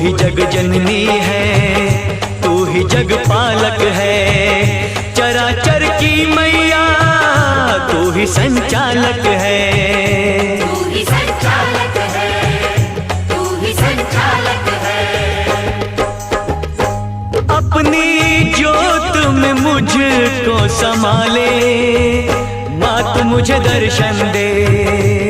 ही जग जननी है, तू ही जग पालक है, चराचर की मैया तू ही संचालक है। तू ही संचालक है, तू ही संचालक है। अपनी ज्योत में मुझको संभाले, माँ तू मुझे दर्शन दे।